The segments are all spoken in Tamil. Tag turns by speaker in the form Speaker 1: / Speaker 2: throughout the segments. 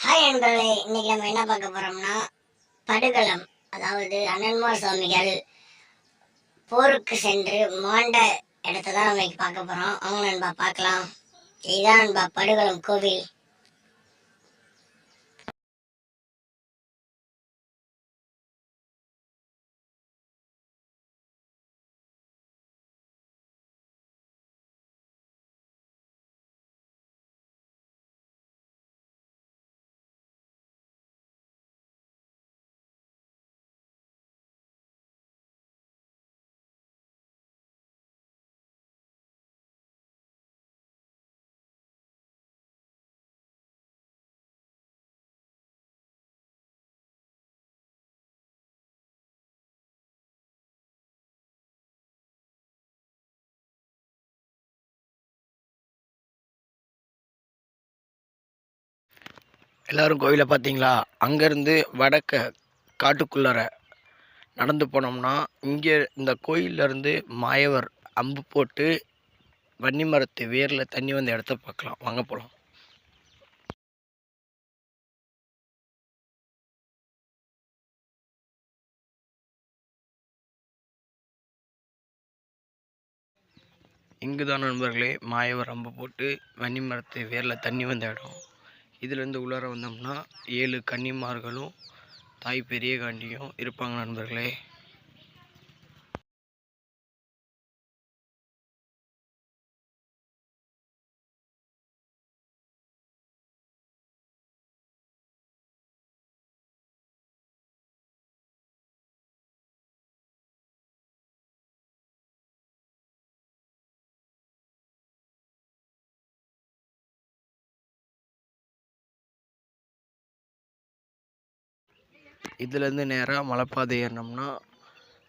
Speaker 1: ஹாய் நண்பர்களே, இன்னைக்கு நம்ம என்ன பார்க்க போறோம்னா படுகளம். அதாவது அண்ணன்மார் சுவாமிகள் போருக்கு சென்று மாண்ட இடத்தை தான் நம்ம இன்னைக்கு பார்க்க போறோம். அவங்க நண்பா பார்க்கலாம். இதுதான் நண்பா படுகளம் கோவில்.
Speaker 2: எல்லோரும் கோவிலை பார்த்தீங்களா? அங்கேருந்து வடக்க காட்டுக்குள்ளார நடந்து போனோம்னா இங்கே இந்த கோயிலேருந்து மாயவர் அம்பு போட்டு வன்னி மரத்து வேரில் தண்ணி வந்த இடத்த பார்க்கலாம். வாங்க போகலாம். இங்கு தான் நண்பர்களே மாயவர் அம்பு போட்டு வன்னி மரத்து வேரில் தண்ணி வந்த இடம். இதுலேருந்து உள்ளார வந்தோம்னா 7 கன்னிமார்களும் தாய் பெரிய காண்டியும் இருப்பாங்க நண்பர்களே. இதுலேருந்து நேராக மலைப்பாதை ஏறினோம்னா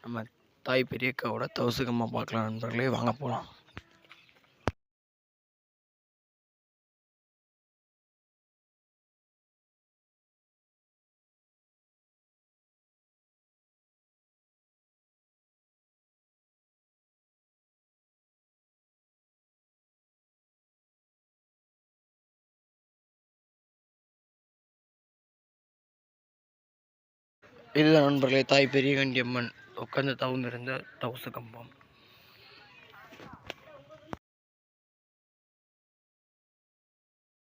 Speaker 2: நம்ம தாய் பெரியக்காவோட தவசுகம்மா பார்க்கலாம் நண்பர்களே. வாங்க போகலாம். இதுதான் நண்பர்களே தாய் பெரிய கண்டி அம்மன் உட்கார்ந்து தவம் இருந்த தவசு கம்பம்.